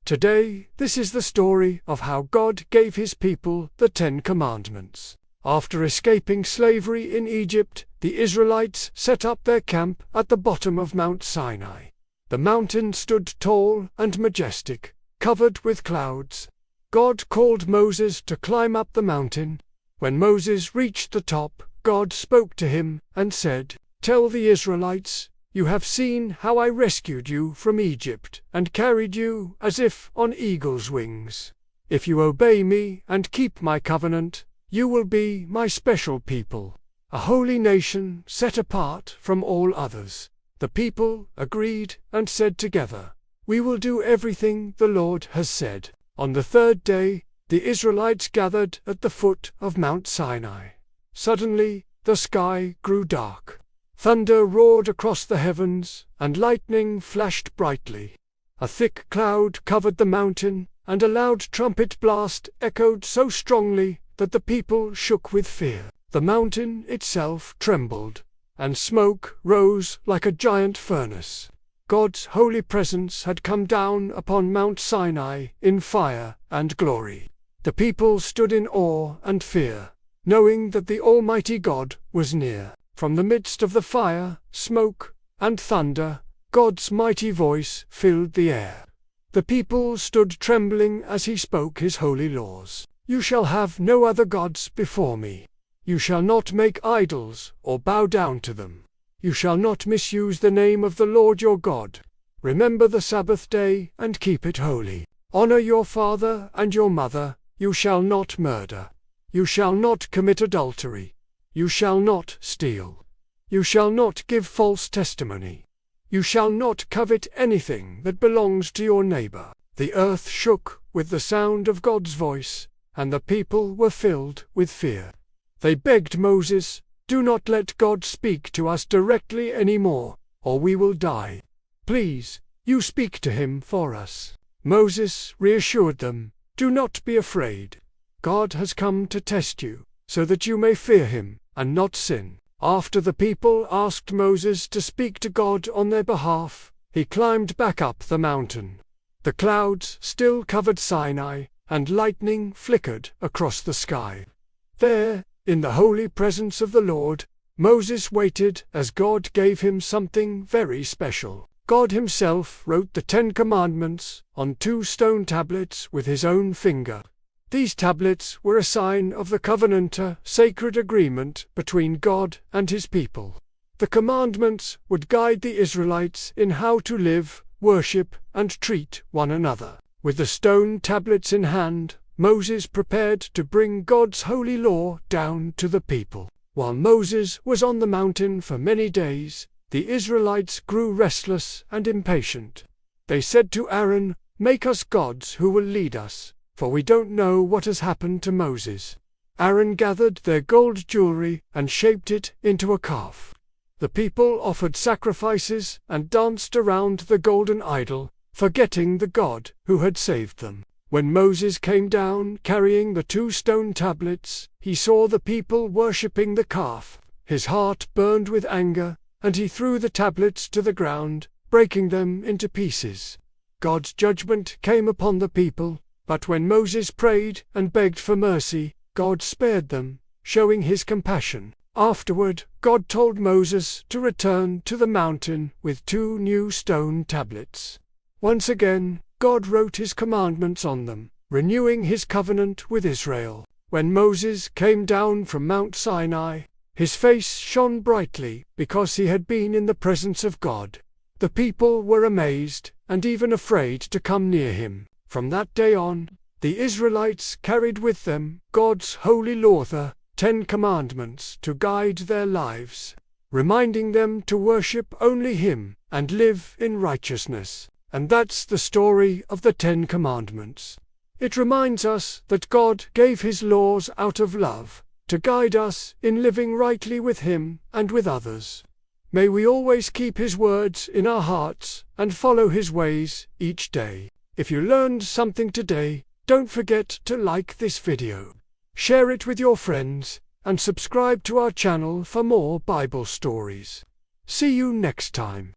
Today, this is the story of how God gave his people the Ten Commandments. After escaping slavery in Egypt, the Israelites set up their camp at the bottom of Mount Sinai. The mountain stood tall and majestic, covered with clouds. God called Moses to climb up the mountain. When Moses reached the top, God spoke to him and said, "Tell the Israelites, you have seen how I rescued you from Egypt and carried you as if on eagle's wings. If you obey me and keep my covenant, you will be my special people, a holy nation set apart from all others." The people agreed and said together, "We will do everything the Lord has said." On the third day, the Israelites gathered at the foot of Mount Sinai. Suddenly, the sky grew dark. Thunder roared across the heavens, and lightning flashed brightly. A thick cloud covered the mountain, and a loud trumpet blast echoed so strongly that the people shook with fear. The mountain itself trembled, and smoke rose like a giant furnace. God's holy presence had come down upon Mount Sinai in fire and glory. The people stood in awe and fear, knowing that the Almighty God was near. From the midst of the fire, smoke, and thunder, God's mighty voice filled the air. The people stood trembling as he spoke his holy laws. "You shall have no other gods before me. You shall not make idols or bow down to them. You shall not misuse the name of the Lord your God. Remember the Sabbath day and keep it holy. Honor your father and your mother. You shall not murder. You shall not commit adultery. You shall not steal. You shall not give false testimony. You shall not covet anything that belongs to your neighbor." The earth shook with the sound of God's voice, and the people were filled with fear. They begged Moses, "Do not let God speak to us directly anymore, or we will die. Please, you speak to him for us." Moses reassured them, "Do not be afraid. God has come to test you, so that you may fear him and not sin." After the people asked Moses to speak to God on their behalf, he climbed back up the mountain. The clouds still covered Sinai, and lightning flickered across the sky. There, in the holy presence of the Lord, Moses waited as God gave him something very special. God himself wrote the 10 Commandments on 2 stone tablets with his own finger. These tablets were a sign of the covenant, a sacred agreement between God and his people. The commandments would guide the Israelites in how to live, worship, and treat one another. With the stone tablets in hand, Moses prepared to bring God's holy law down to the people. While Moses was on the mountain for many days, the Israelites grew restless and impatient. They said to Aaron, "Make us gods who will lead us, for we don't know what has happened to Moses." Aaron gathered their gold jewelry and shaped it into a calf. The people offered sacrifices and danced around the golden idol, forgetting the God who had saved them. When Moses came down carrying the 2 stone tablets, he saw the people worshipping the calf. His heart burned with anger, and he threw the tablets to the ground, breaking them into pieces. God's judgment came upon the people, but when Moses prayed and begged for mercy, God spared them, showing his compassion. Afterward, God told Moses to return to the mountain with 2 new stone tablets. Once again, God wrote his commandments on them, renewing his covenant with Israel. When Moses came down from Mount Sinai, his face shone brightly because he had been in the presence of God. The people were amazed and even afraid to come near him. From that day on, the Israelites carried with them God's holy law, the 10 Commandments, to guide their lives, reminding them to worship only him and live in righteousness. And that's the story of the 10 Commandments. It reminds us that God gave his laws out of love, to guide us in living rightly with him and with others. May we always keep his words in our hearts and follow his ways each day. If you learned something today, don't forget to like this video, share it with your friends, and subscribe to our channel for more Bible stories. See you next time.